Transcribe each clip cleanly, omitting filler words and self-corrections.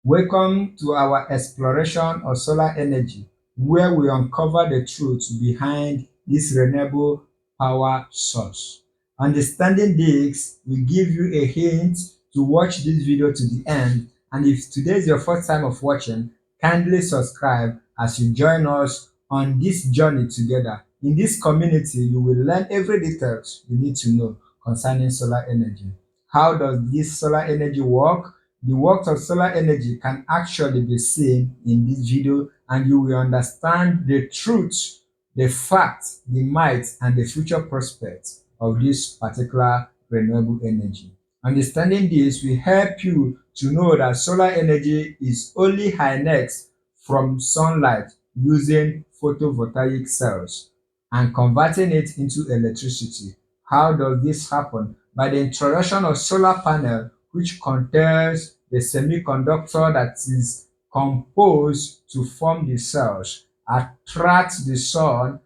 Welcome to our exploration of solar energy, where we uncover the truth behind this renewable power source. Understanding this will give you a hint to watch this video to the end. And if today is your first time of watching, kindly subscribe as you join us on this journey together. In this community, you will learn every details you need to know concerning solar energy. How does this solar energy work? The works of solar energy can actually be seen in this video, and you will understand the truth, the facts, the might, and the future prospects of this particular renewable energy. Understanding this will help you to know that solar energy is only harnessed from sunlight using photovoltaic cells and converting it into electricity. How does this happen? By the introduction of solar panel, which contains the semiconductor that is composed to form the cells, attract the sun,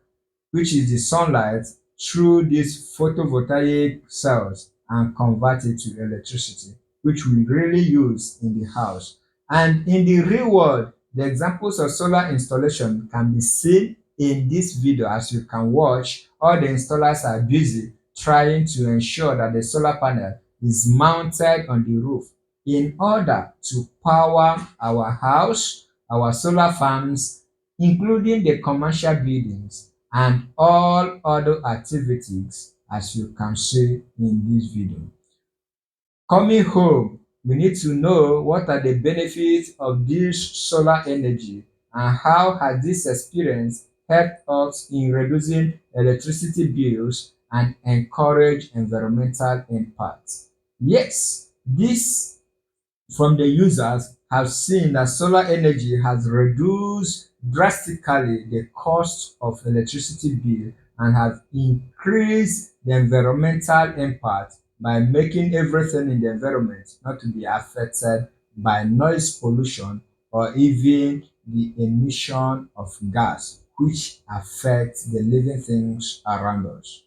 which is the sunlight, through these photovoltaic cells and convert it to electricity, which we really use in the house. And in the real world, the examples of solar installation can be seen in this video. As you can watch, all the installers are busy trying to ensure that the solar panel is mounted on the roof in order to power our house, our solar farms, including the commercial buildings and all other activities, as you can see in this video. Coming home, we need to know what are the benefits of this solar energy and how has this experience helped us in reducing electricity bills and encourage environmental impact. Yes, this from the users have seen that solar energy has reduced drastically the cost of electricity bill and have increased the environmental impact by making everything in the environment not to be affected by noise pollution or even the emission of gas which affects the living things around us.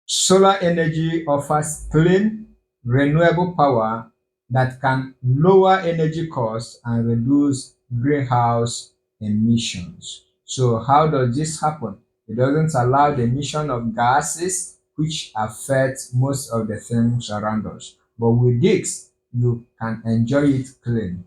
Solar energy offers clean, renewable power that can lower energy costs and reduce greenhouse emissions. So how does this happen? It doesn't allow the emission of gases which affect most of the things around us. But with this, you can enjoy it clean.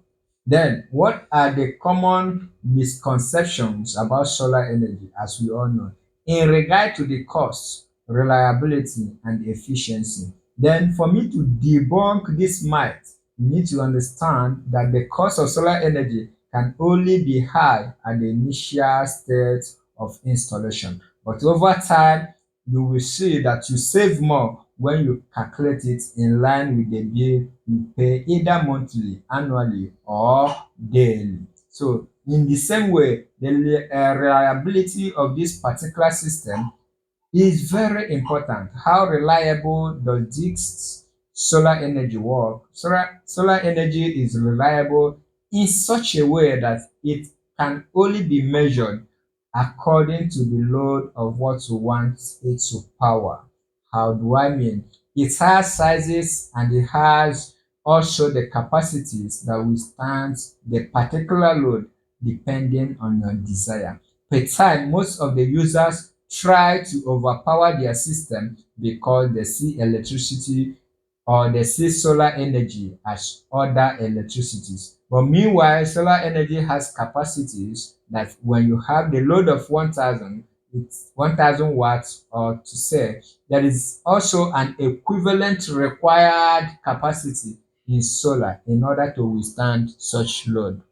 Then, what are the common misconceptions about solar energy, as we all know? In regard to the cost, reliability, and efficiency. Then, for me to debunk this myth, you need to understand that the cost of solar energy can only be high at the initial stage of installation. But over time, you will see that you save more when you calculate it in line with the bill you pay either monthly, annually, or daily. So, in the same way, the reliability of this particular system is very important. How reliable does this solar energy work? Solar energy is reliable in such a way that it can only be measured according to the load of what you want it to power. How do I mean? It has sizes and it has also the capacities that withstand the particular load depending on your desire. Per time, most of the users try to overpower their system because they see electricity or they see solar energy as other electricities. But meanwhile, solar energy has capacities that when you have the load of 1000, it's 1000 watts, or to say there is also an equivalent required capacity in solar in order to withstand such load.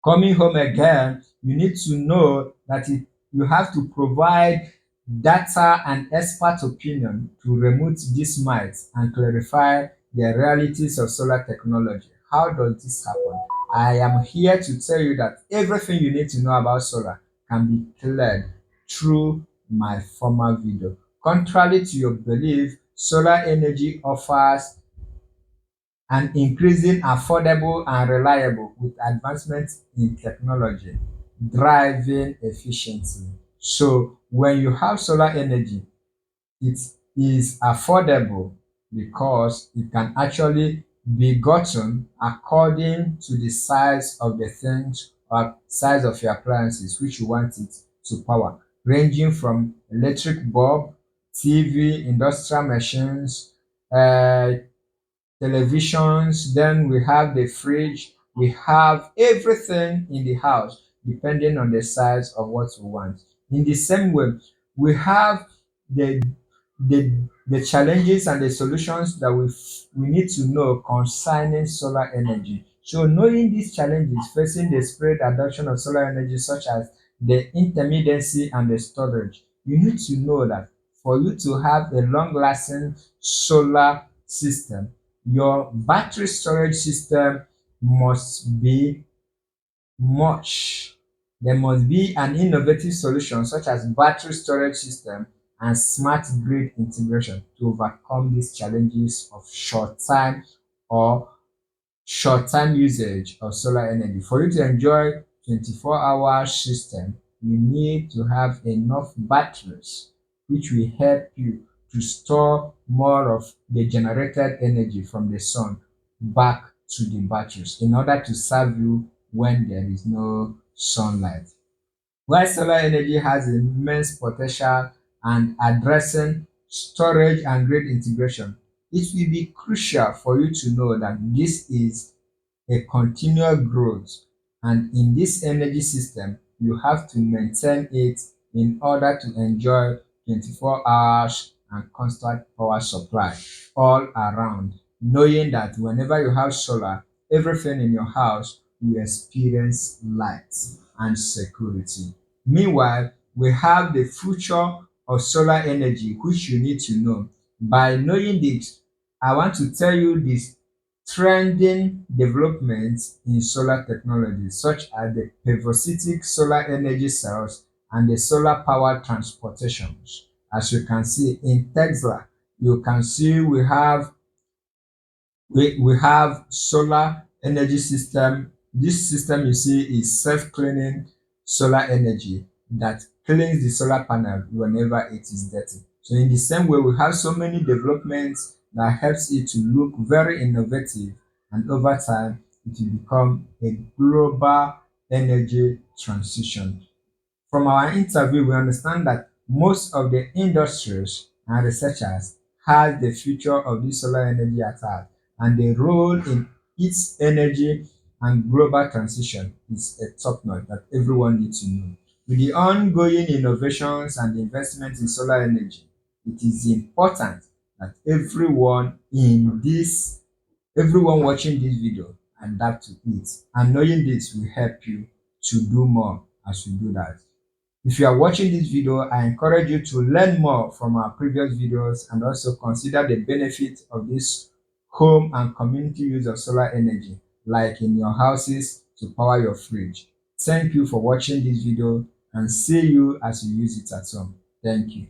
Coming home again, you need to know that you have to provide data and expert opinion to remove these myths and clarify the realities of solar technology. How does this happen? I am here to tell you that everything you need to know about solar can be cleared through my former video. Contrary to your belief, solar energy offers and increasing affordable and reliable with advancements in technology, driving efficiency. So when you have solar energy, it is affordable because it can actually be gotten according to the size of the things or size of your appliances which you want it to power, ranging from electric bulb, TV, industrial machines, uh, televisions, then we have the fridge, we have everything in the house depending on the size of what we want. In the same way, we have the the challenges and the solutions that we need to know concerning solar energy. So knowing these challenges facing the spread adoption of solar energy, such as the intermittency and the storage, you need to know that for you to have a long lasting solar system, your battery storage system must be much. There must be an innovative solution such as battery storage system and smart grid integration to overcome these challenges of or short-term usage of solar energy. For you to enjoy 24-hour system, you need to have enough batteries, which will help you to store more of the generated energy from the sun back to the batteries in order to serve you when there is no sunlight. While solar energy has immense potential and addressing storage and grid integration, it will be crucial for you to know that this is a continual growth, and in this energy system you have to maintain it in order to enjoy 24 hours and constant power supply all around, knowing that whenever you have solar, everything in your house will experience light and security. Meanwhile, we have the future of solar energy, which you need to know. By knowing this, I want to tell you this trending developments in solar technology, such as the photovoltaic solar energy cells and the solar power transportations. As you can see in Tesla, you can see we have solar energy system. This system you see is self-cleaning solar energy that cleans the solar panel whenever it is dirty. So in the same way, we have so many developments that helps it to look very innovative, and over time it will become a global energy transition. From our interview, we understand that most of the industries and researchers has the future of this solar energy at heart, and the role in its energy and global transition is a top notch that everyone needs to know. With the ongoing innovations and investment in solar energy, it is important that everyone watching this video adapt to it. And knowing this will help you to do more as you do that. If you are watching this video, I encourage you to learn more from our previous videos and also consider the benefit of this home and community use of solar energy, like in your houses to power your fridge. Thank you for watching this video, and see you as you use it at home. Thank you.